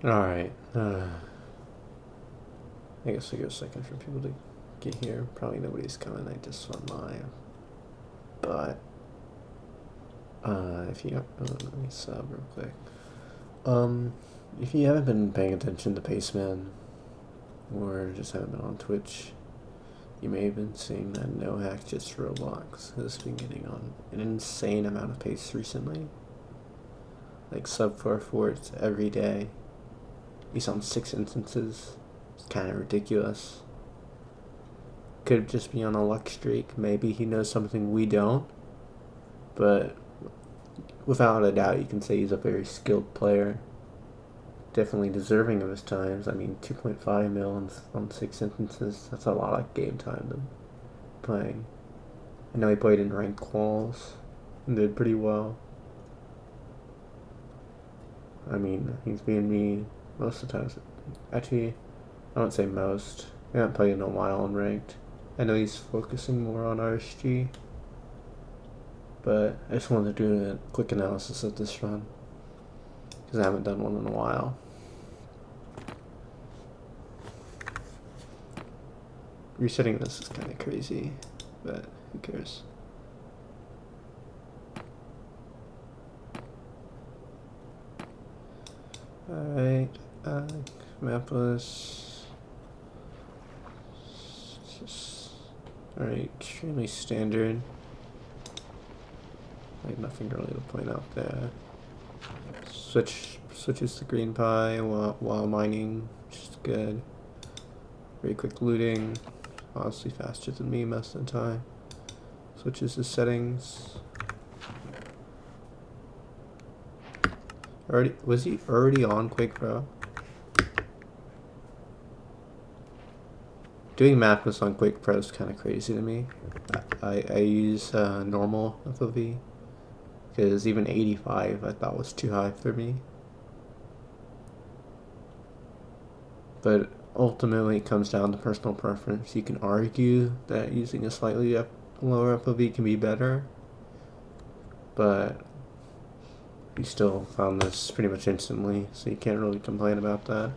Alright. I guess I'll give a second for people to get here. Probably nobody's coming. I just went live. But, if you... let me sub real quick. If you haven't been paying attention to Paceman, or just haven't been on Twitch, you may have been seeing that nohacsjustroblox has been getting on an insane amount of pace recently. Like sub 4 forts every day. He's on 6 instances. It's kind of ridiculous. Could just be on a luck streak. Maybe he knows something we don't. But without a doubt, you can say he's a very skilled player. Definitely deserving of his times. I mean, 2.5 mil on 6 instances. That's a lot of game time to playing. I know he played in ranked quals and did pretty well. I mean, he's beating me most of the times. Actually, I don't say most. I haven't played in a while in ranked. I know he's focusing more on RSG. But I just wanted to do a quick analysis of this run, because I haven't done one in a while. Resetting this is kind of crazy, but who cares? Alright, map list. Alright, extremely standard. Like nothing really to point out there. Switches to green pie while mining, which is good. Very quick looting, honestly faster than me most of the time. Switches to settings. Was he already on Quake Pro? Doing madness on Quake Pro is kind of crazy to me. I use normal FOV, because even 85 I thought was too high for me. But ultimately it comes down to personal preference. You can argue that using a slightly lower FOV can be better, but you still found this pretty much instantly, so you can't really complain about that.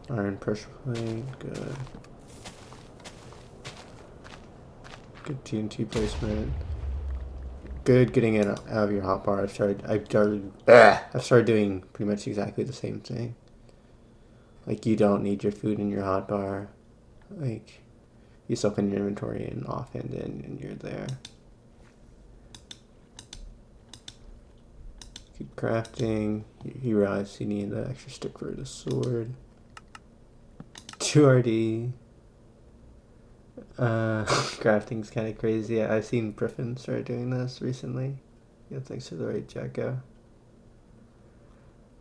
Iron pressure plate, good. Good TNT placement. Good getting it out of your hotbar. I've started doing pretty much exactly the same thing. Like, you don't need your food in your hotbar. Like, you just open your inventory and offhand it, and you're there. Keep crafting. You realize you need an extra stick for the sword. 2RD. Crafting's kind of crazy. I've seen Griffin start doing this recently. Yeah, thanks for the right, Jacko.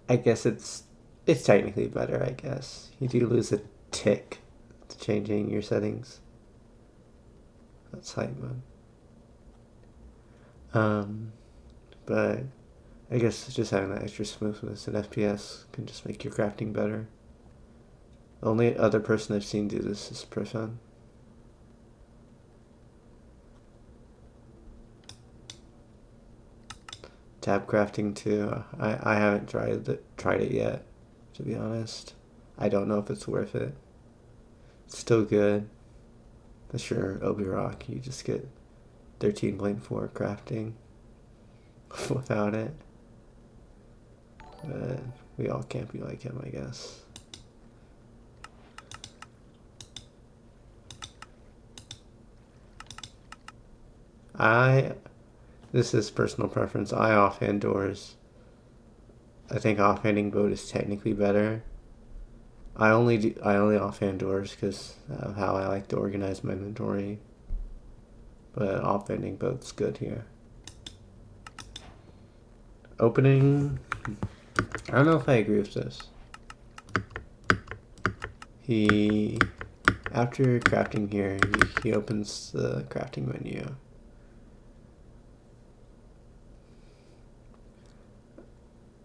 I guess it's technically better, I guess. You do lose a tick to changing your settings. That's hype mode. But I guess just having that extra smoothness in FPS can just make your crafting better. The only other person I've seen do this is Griffin. Tab crafting too. I haven't tried it yet, to be honest. I don't know if it's worth it. It's still good. That's your Obi Rock. You just get 13.4 crafting without it. But we all can't be like him, I guess. This is personal preference. I offhand doors. I think offhanding boat is technically better. I only offhand doors because of how I like to organize my inventory. But offhanding boat's good here. Opening. I don't know if I agree with this. After crafting here, he opens the crafting menu.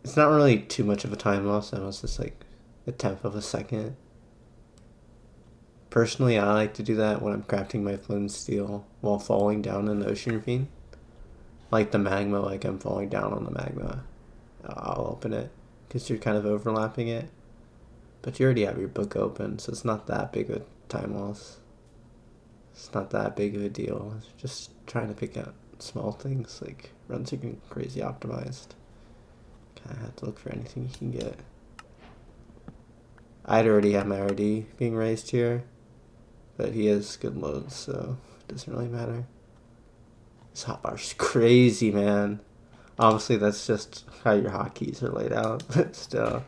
It's not really too much of a time loss. Almost just like a tenth of a second. Personally, I like to do that when I'm crafting my flint and steel while falling down in the ocean ravine. Like the magma, like I'm falling down on the magma. I'll open it because you're kind of overlapping it. But you already have your book open, so it's not that big of a time loss. It's not that big of a deal. It's just trying to pick out small things, like runs are getting crazy optimized. Kind of have to look for anything you can get. I'd already have my RD being raised here, but he has good loads, so it doesn't really matter. This hotbar's crazy, man. Obviously, that's just how your hotkeys are laid out, but still.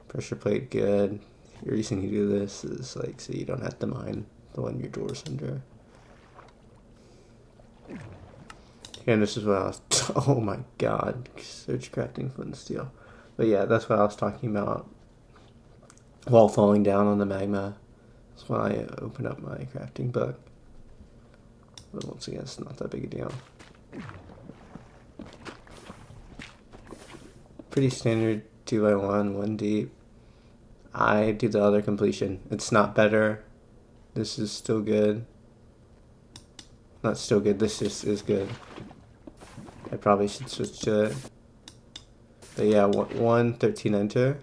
Pressure plate, good. The reason you do this is like so you don't have to mine the one your door's under. And this is what I was. Oh my god, search crafting flint and steel. But yeah, that's what I was talking about. While falling down on the magma, that's when I open up my crafting book. But once again, it's not that big a deal. Pretty standard 2x1, 1 deep. I do the other completion. It's not better. This is still good. Not still good, this just is good. I probably should switch to it. But yeah, 13 enter.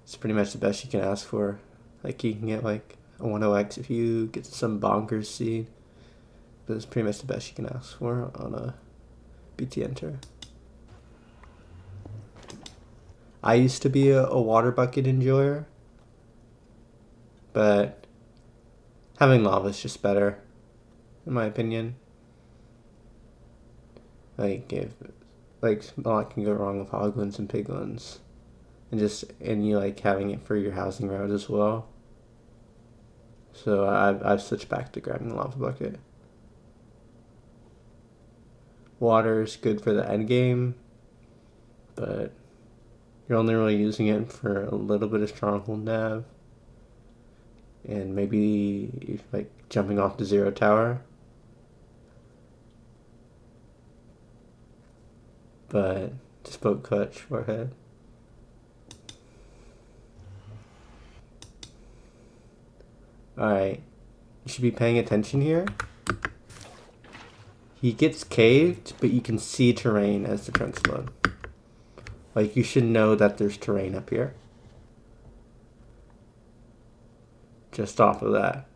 It's pretty much the best you can ask for. Like you can get like a 10x if you get some bonkers seed. But it's pretty much the best you can ask for on a BT enter. I used to be a water bucket enjoyer, but having lava is just better, in my opinion. Like if a lot can go wrong with hoglins and piglins, and you like having it for your housing road as well. So I've switched back to grabbing the lava bucket. Water is good for the end game, but you're only really using it for a little bit of stronghold nav, and maybe like jumping off the 0 tower. But just boat clutch forehead. Alright, you should be paying attention here. He gets caved, but you can see terrain as the trunks load. Like, you should know that there's terrain up here. Just off of that.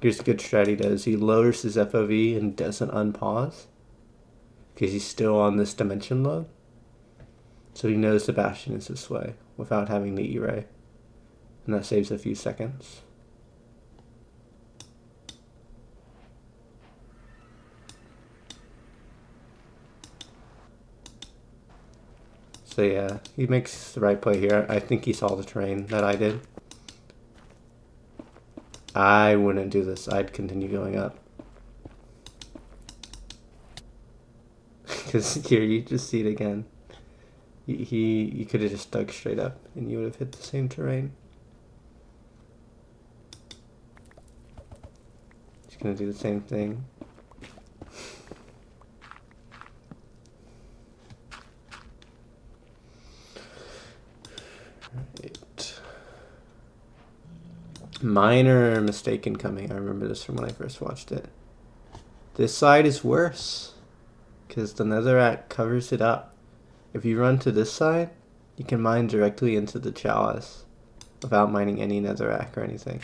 Here's a good strat he does. He lowers his FOV and doesn't unpause, because he's still on this dimension load. So he knows the bastion is this way without having the E-ray. And that saves a few seconds. So yeah, he makes the right play here. I think he saw the terrain that I did. I wouldn't do this. I'd continue going up. Because here, you just see it again. You could have just dug straight up and you would have hit the same terrain. Just gonna do the same thing. Right. Minor mistake incoming. I remember this from when I first watched it. This side is worse, because the netherrack covers it up. If you run to this side, you can mine directly into the chalice without mining any netherrack or anything.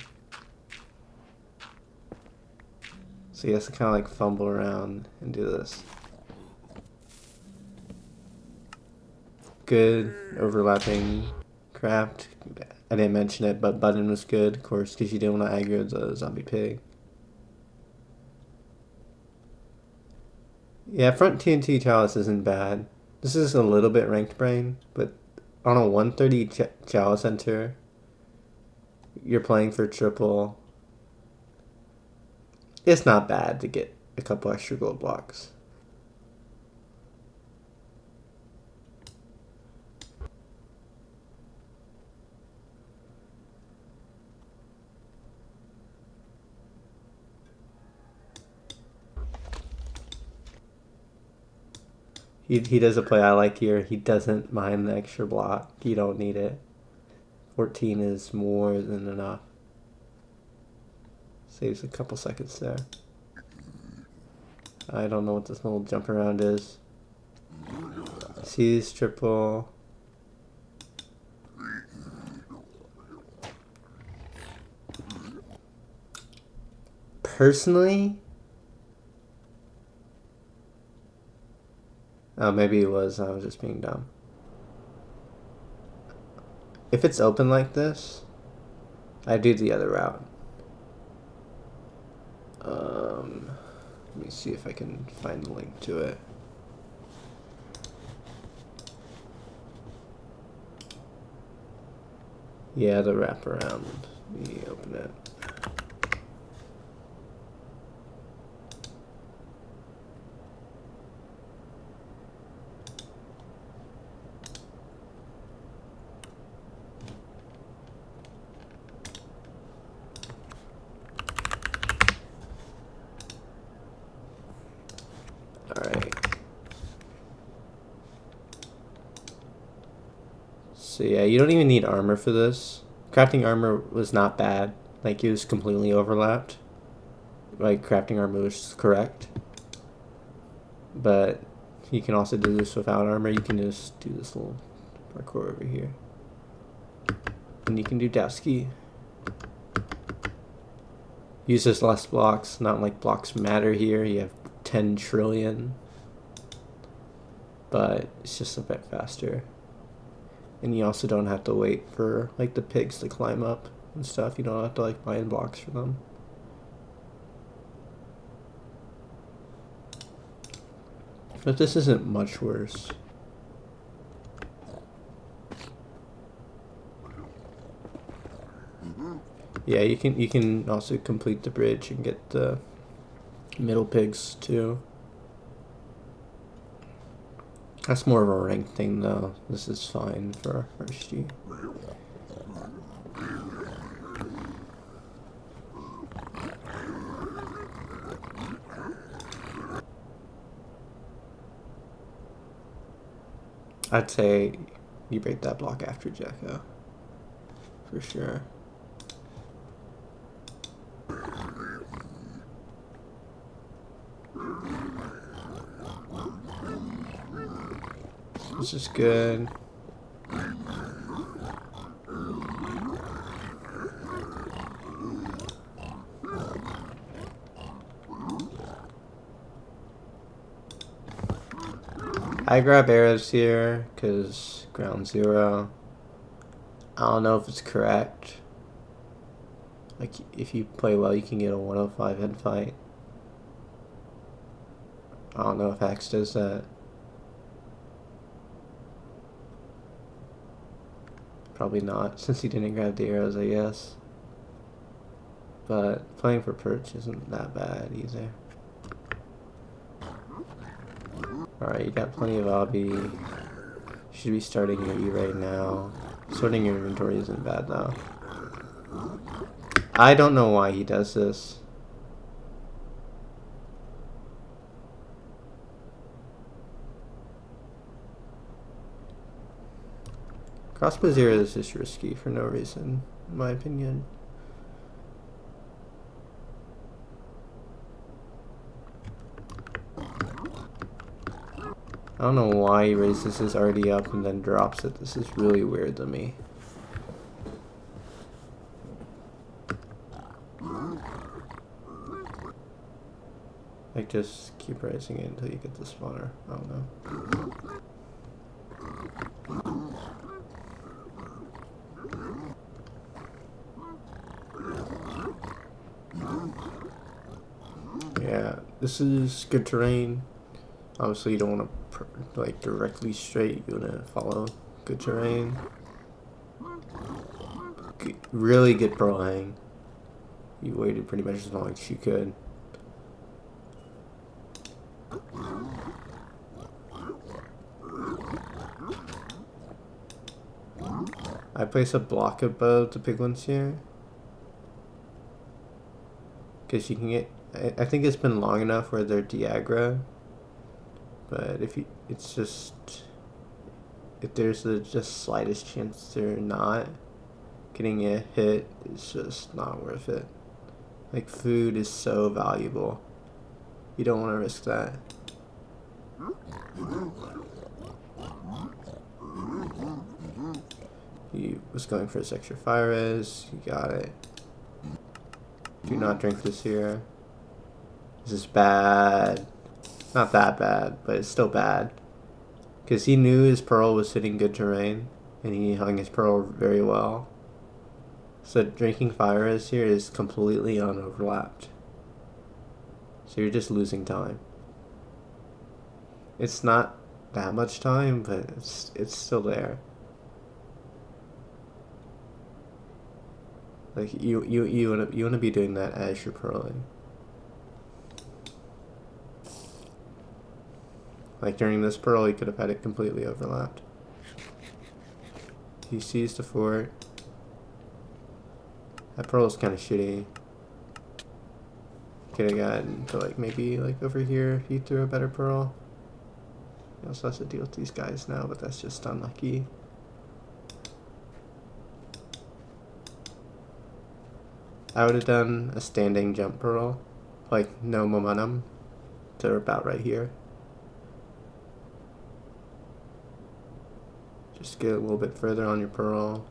So he has to kind of like fumble around and do this. Good overlapping craft. I didn't mention it, but button was good, of course, because you didn't want to aggro the zombie pig. Yeah, front TNT chalice isn't bad. This is a little bit ranked brain, but on a 130 chalice enter, you're playing for triple. It's not bad to get a couple extra gold blocks. He does a play I like here. He doesn't mind the extra block. You don't need it. 14 is more than enough. Saves a couple seconds there. I don't know what this little jump around is. Sees triple. Personally, oh, maybe it was. I was just being dumb. If it's open like this, I do the other route. Let me see if I can find the link to it. Yeah, the wraparound. Let me open it. Alright. So yeah, you don't even need armor for this. Crafting armor was not bad. Like, it was completely overlapped. Like, crafting armor was correct. But you can also do this without armor. You can just do this little parkour over here. And you can do Dowski. Use this less blocks. Not like blocks matter here. You have 10 trillion. But it's just a bit faster. And you also don't have to wait for like the pigs to climb up and stuff. You don't have to like buy in blocks for them. But this isn't much worse. Yeah, you can also complete the bridge and get the middle pigs too. That's more of a rank thing though. This is fine for our first year. I'd say you break that block after Jacko. For sure. This is good. I grab arrows here because ground zero. I don't know if it's correct. Like, if you play well, you can get a 105 head fight. I don't know if Axe does that. Probably not, since he didn't grab the arrows, I guess. But playing for perch isn't that bad either. Alright, you got plenty of obby. You should be starting your E right now. Sorting your inventory isn't bad though. I don't know why he does this. Crossbow zero is just risky for no reason, in my opinion. I don't know why he raises his already up and then drops it. This is really weird to me. Like, just keep raising it until you get the spawner. I don't know. Yeah, this is good terrain. Obviously, you don't want to like directly straight. You want to follow good terrain. Really good pro hang. You waited pretty much as long as you could. I place a block above the piglins here. Because you can get... I think it's been long enough where they're de-aggro. But it's just, if there's the just slightest chance they're not getting a hit, it's just not worth it. Like, food is so valuable. You don't want to risk that. He was going for his extra fire res. You got it. Do not drink this here. This is bad. Not that bad, but it's still bad. Because he knew his pearl was hitting good terrain, and he hung his pearl very well. So drinking fire res here is completely unoverlapped. So you're just losing time. It's not that much time, but it's still there. Like, you wanna be doing that as you're pearling. Like, during this pearl, he could have had it completely overlapped. He sees the fort. That pearl is kind of shitty. Could have gotten to, like, maybe, like, over here if he threw a better pearl. He also has to deal with these guys now, but that's just unlucky. I would have done a standing jump pearl. Like, no momentum. To about right here. Just get a little bit further on your pearl.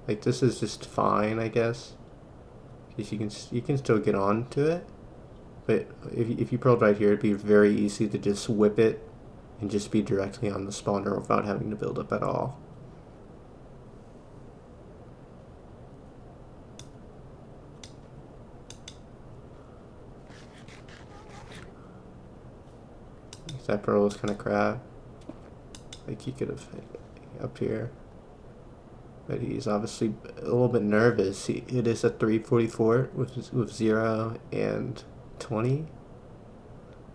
Like, this is just fine, I guess. Because you can still get onto it. But if you pearled right here, it'd be very easy to just whip it and just be directly on the spawner without having to build up at all. That pearl was kind of crap. Like, he could have up here. But he's obviously a little bit nervous. It is a 344 with 0 and 20.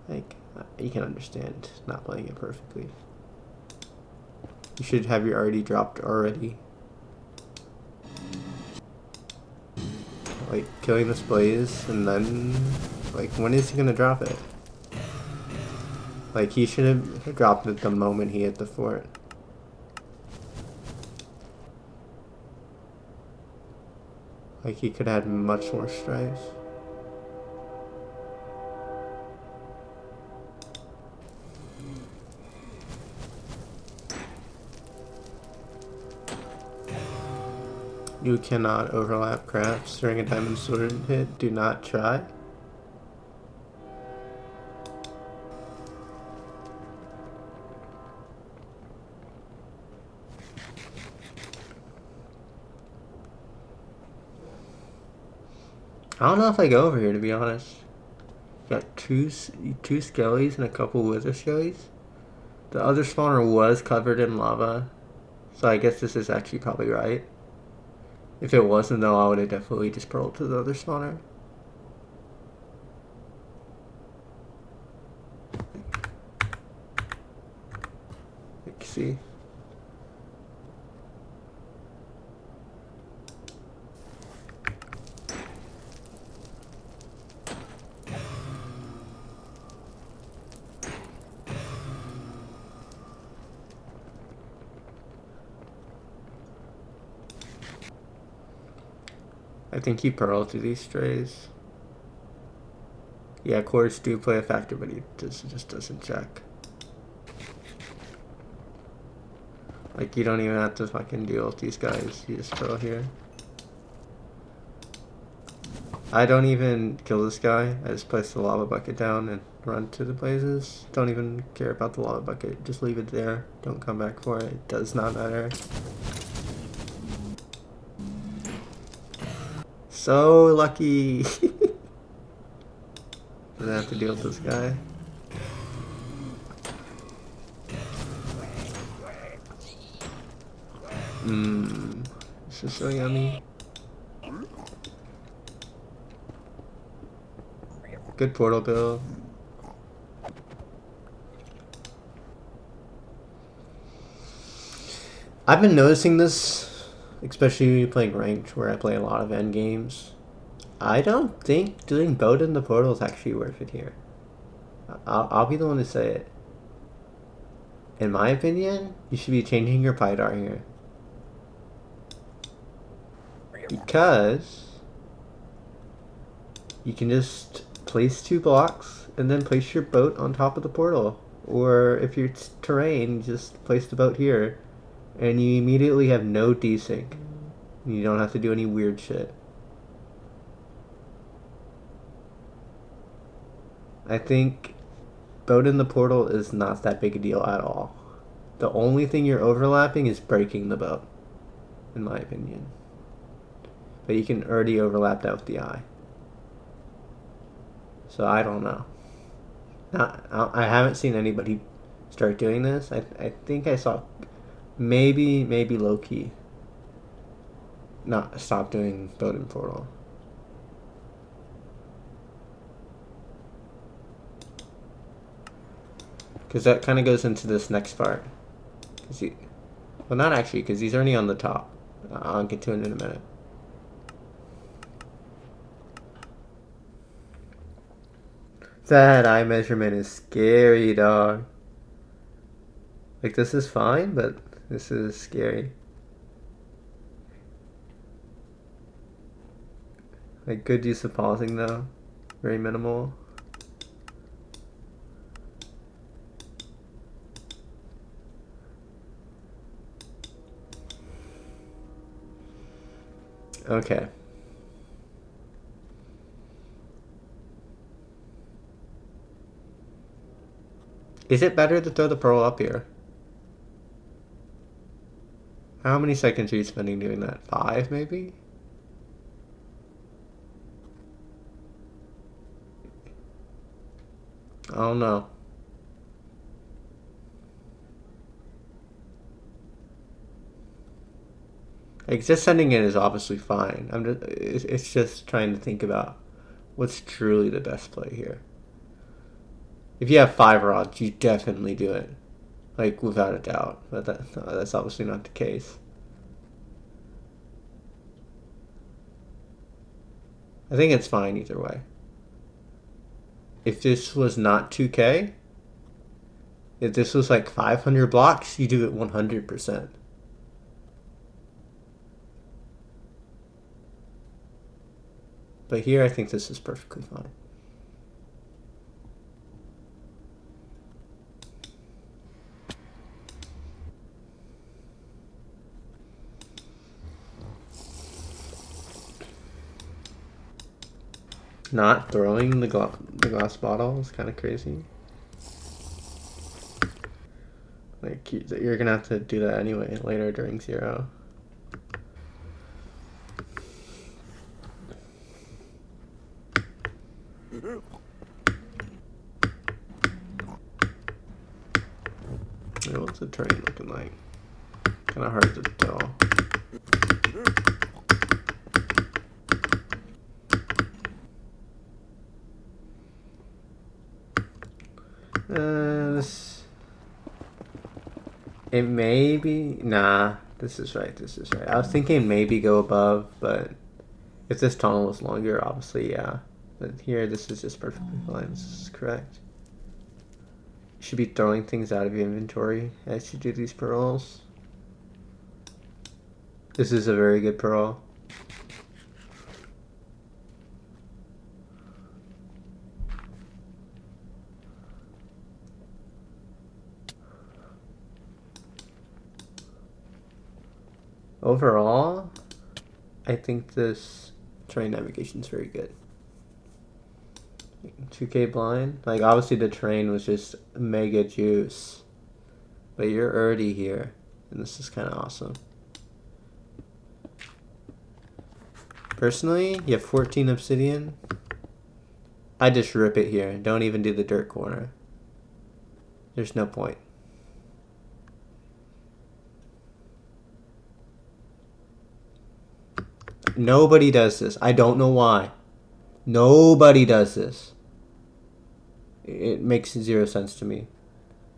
Like, you can understand not playing it perfectly. You should have your already dropped already. Like, killing this blaze, and then, like, when is he gonna drop it? Like, he should have dropped it the moment he hit the fort. Like, he could have had much more strikes. You cannot overlap crafts during a diamond sword hit. Do not try. I don't know if I go over here, to be honest. Got two skellies and a couple wither skellies. The other spawner was covered in lava, so I guess this is actually probably right. If it wasn't, though, I would have definitely just pearled to the other spawner. Let's see. I think he pearled to these strays. Yeah, cores do play a factor, but he just doesn't check. Like, you don't even have to fucking deal with these guys. You just pearl here. I don't even kill this guy. I just place the lava bucket down and run to the blazes. Don't even care about the lava bucket. Just leave it there. Don't come back for it. It does not matter. So lucky. Doesn't have to deal with this guy. This is so yummy. Good portal build. I've been noticing this, especially playing ranked, where I play a lot of end games. I don't think doing boat in the portal is actually worth it here. I'll be the one to say it. in my opinion, you should be changing your PIDAR here. Because you can just place 2 blocks and then place your boat on top of the portal. Or if you're terrain, just place the boat here. And you immediately have no desync. You don't have to do any weird shit. I think boat in the portal is not that big a deal at all. The only thing you're overlapping is breaking the boat, in my opinion. But you can already overlap that with the eye. So I don't know. I haven't seen anybody start doing this. I think I saw maybe low-key not stop doing boat in portal. Because that kind of goes into this next part. Well, not actually, because he's already on the top. I'll get to it in a minute. That eye measurement is scary, dog. Like, this is fine, but this is scary. Like, good use of pausing, though. Very minimal. Okay. Is it better to throw the pearl up here? How many seconds are you spending doing that? 5, maybe? I don't know. Like, just sending it is obviously fine. It's just trying to think about what's truly the best play here. If you have 5 rods, you definitely do it. Like, without a doubt. But that's obviously not the case. I think it's fine either way. If this was not 2K, if this was like 500 blocks, you do it 100%. But here, I think this is perfectly fine. Not throwing the glass bottle is kind of crazy. Like, you're gonna have to do that anyway later during 0. What's the terrain looking like? Kind of hard to tell. It may be... Nah, this is right, this is right. I was thinking maybe go above, but if this tunnel was longer, obviously, yeah. But here, this is just perfectly fine. This is correct. You should be throwing things out of your inventory as you do these pearls. This is a very good pearl. Overall, I think this terrain navigation is very good. 2K blind. Like, obviously the terrain was just mega juice. But you're already here. And this is kind of awesome. Personally, you have 14 obsidian. I just rip it here. Don't even do the dirt corner. There's no point. Nobody does this. I don't know why. Nobody does this. It makes 0 sense to me.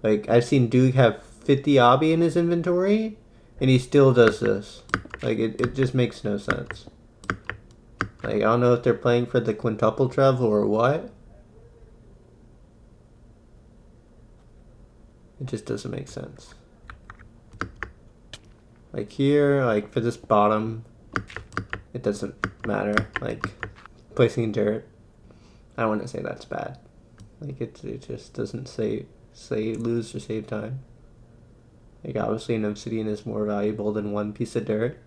Like, I've seen Duke have 50 obby in his inventory, and he still does this. Like, it just makes no sense. Like, I don't know if they're playing for the quintuple travel or what. It just doesn't make sense. Like here, like for this bottom, it doesn't matter. Like placing dirt, I wouldn't say that's bad. Like it just doesn't say lose or save time. Like obviously an obsidian is more valuable than one piece of dirt.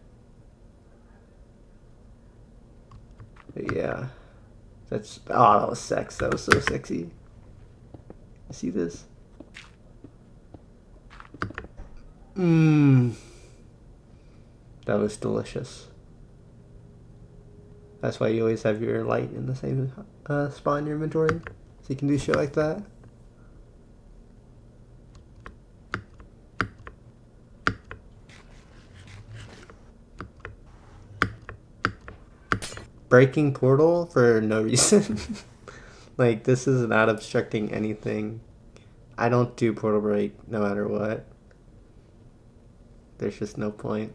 But yeah. That's, oh, that was sex. That was so sexy. You see this? Mmm. That was delicious. That's why you always have your light in the same spot in your inventory. So you can do shit like that. Breaking portal for no reason. Like, this is not obstructing anything. I don't do portal break no matter what. There's just no point.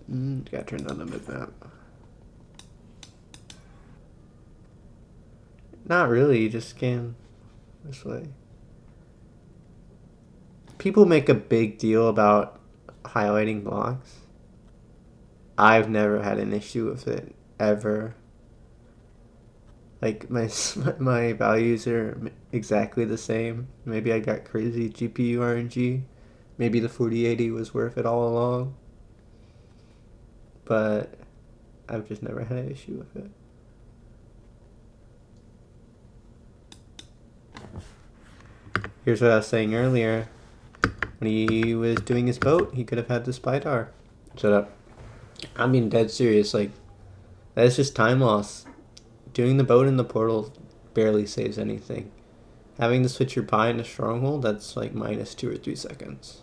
Gotta turn on the map. Not really, you just scan this way. People make a big deal about highlighting blocks. I've never had an issue with it, ever. Like, my values are exactly the same. Maybe I got crazy GPU RNG. Maybe the 4080 was worth it all along. But I've just never had an issue with it. Here's what I was saying earlier. When he was doing his boat, he could have had the spy tower. Shut up. I'm being dead serious. Like, that's just time loss. Doing the boat in the portal barely saves anything. Having to switch your pie into Stronghold, that's like minus 2 or 3 seconds.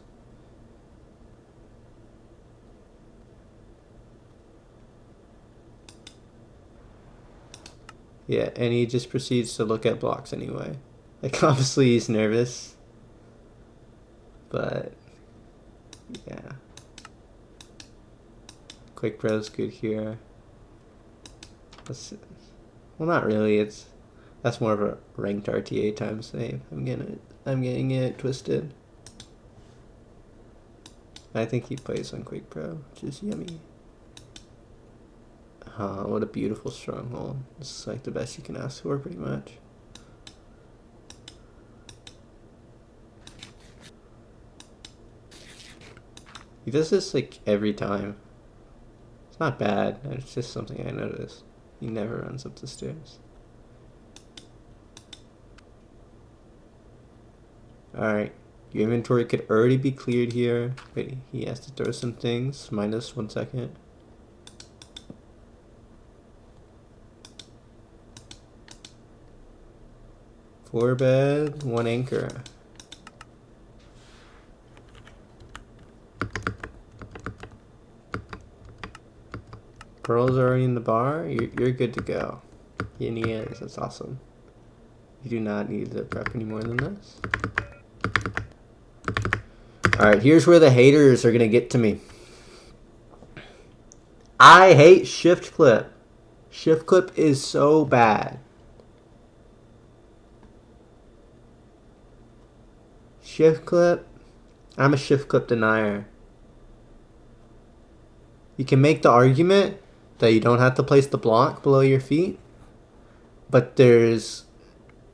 Yeah, and he just proceeds to look at blocks anyway. Like, obviously he's nervous. But, yeah. Quick Bro's good here. Well, not really. That's more of a ranked RTA time save. I'm getting it twisted. I think he plays on Quick Pro, which is yummy. What a beautiful Stronghold. This is like the best you can ask for, pretty much. He does this like every time. It's not bad. It's just something I noticed. He never runs up the stairs. Alright. Your inventory could already be cleared here. Wait, he has to throw some things. Minus 1 second. Four bed, 1 anchor. Pearls are already in the bar. You're good to go. And he is. That's awesome. You do not need to prep any more than this. Alright, here's where the haters are going to get to me. I hate shift clip. Shift clip is so bad. Shift clip. I'm a shift clip denier. You can make the argument that you don't have to place the block below your feet, but there's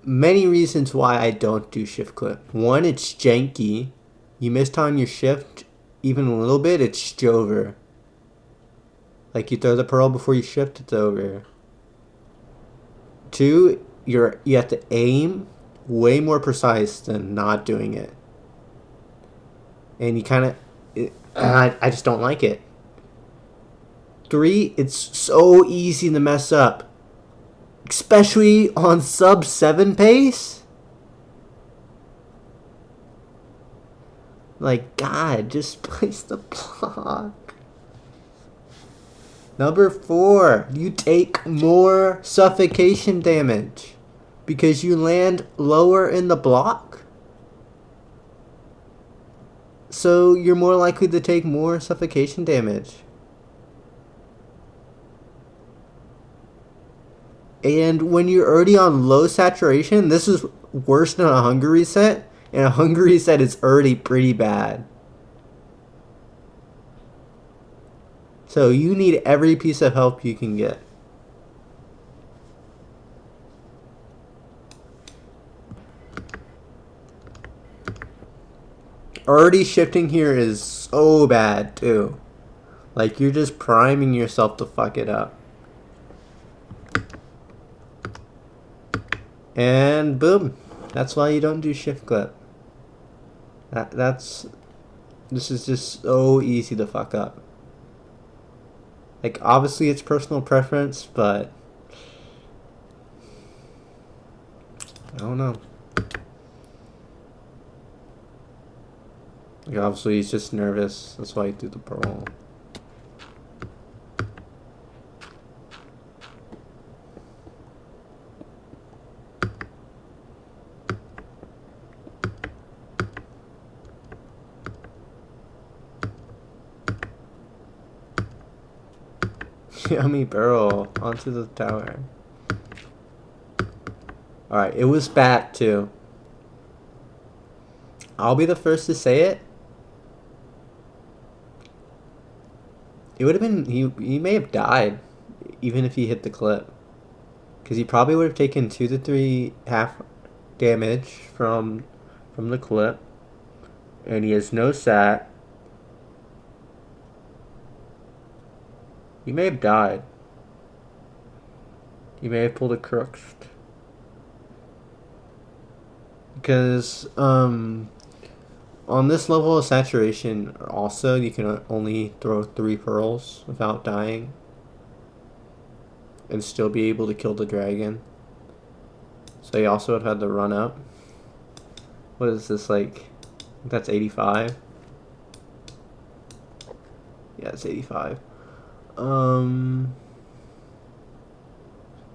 many reasons why I don't do shift clip. One, it's janky. You mistime your shift even a little bit, it's over. Like, you throw the pearl before you shift, it's over. Two, you have to aim way more precise than not doing it. And you kind of, I just don't like it. 3, it's so easy to mess up. Especially on sub 7 pace. Like, God, just place the block. Number 4, you take more suffocation damage because you land lower in the block. So you're more likely to take more suffocation damage. And when you're already on low saturation, this is worse than a hunger reset. And a hunger reset is already pretty bad. So you need every piece of help you can get. Already shifting here is so bad too. Like you're just priming yourself to fuck it up. And boom. That's why you don't do shift clip. This is just so easy to fuck up. Like obviously it's personal preference, but I don't know. Like obviously he's just nervous. That's why he threw the pearl. Yummy barrel onto the tower. Alright, it was bad too. I'll be the first to say it. It would have been, he may have died even if he hit the clip. Because he probably would have taken 2 to 3 half damage from the clip. And he has no sat. He may have died. He may have pulled a crooks. Because, on this level of saturation, also, you can only throw 3 pearls without dying. And still be able to kill the dragon. So he also would have had to run up. What is this, like? That's 85. Yeah, it's 85.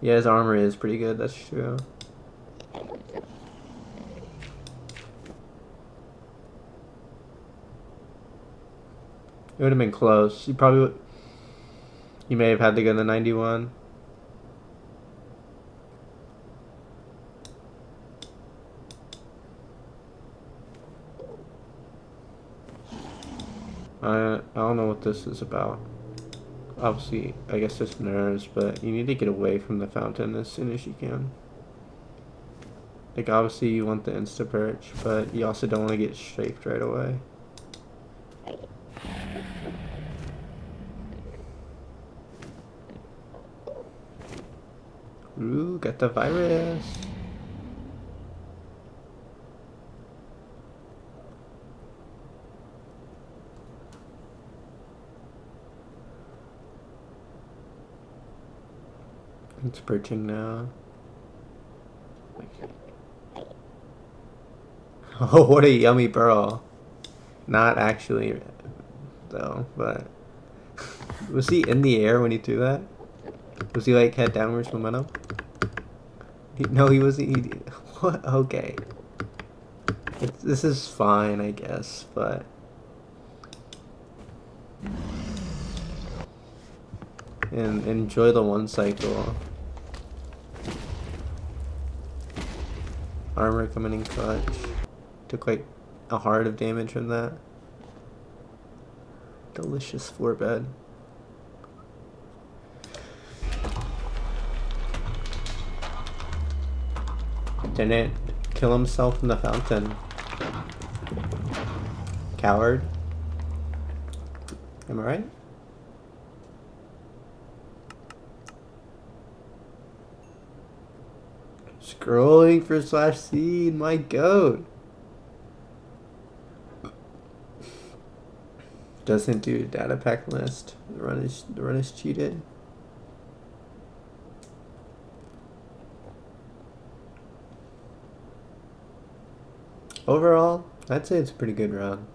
Yeah, his armor is pretty good, that's true. It would have been close. You probably would. You may have had to go to 91. I don't know what this is about. Obviously, I guess it's nerves, but you need to get away from the fountain as soon as you can. Like, obviously you want the insta-perch, but you also don't want to get strafed right away. Ooh, got the virus. It's perching now. Oh, what a yummy burrow. Not actually, though, but... Was he in the air when he threw that? Was he like head downwards momentum? No, he wasn't. What? Okay. This is fine, I guess, but... And enjoy the 1 cycle. Armor coming in clutch. Took like a heart of damage from that. Delicious 4-bed. Didn't kill himself in the fountain. Coward. Am I right? Scrolling for slash seed, my goat. Doesn't do data pack list. The run is cheated. Overall, I'd say it's a pretty good run.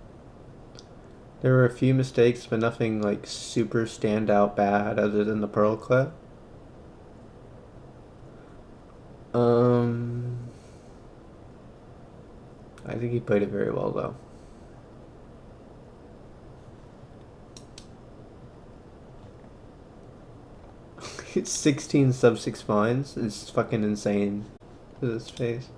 There were a few mistakes, but nothing like super standout bad other than the pearl clip. I think he played it very well though. 16 sub 6 finds is fucking insane to this face.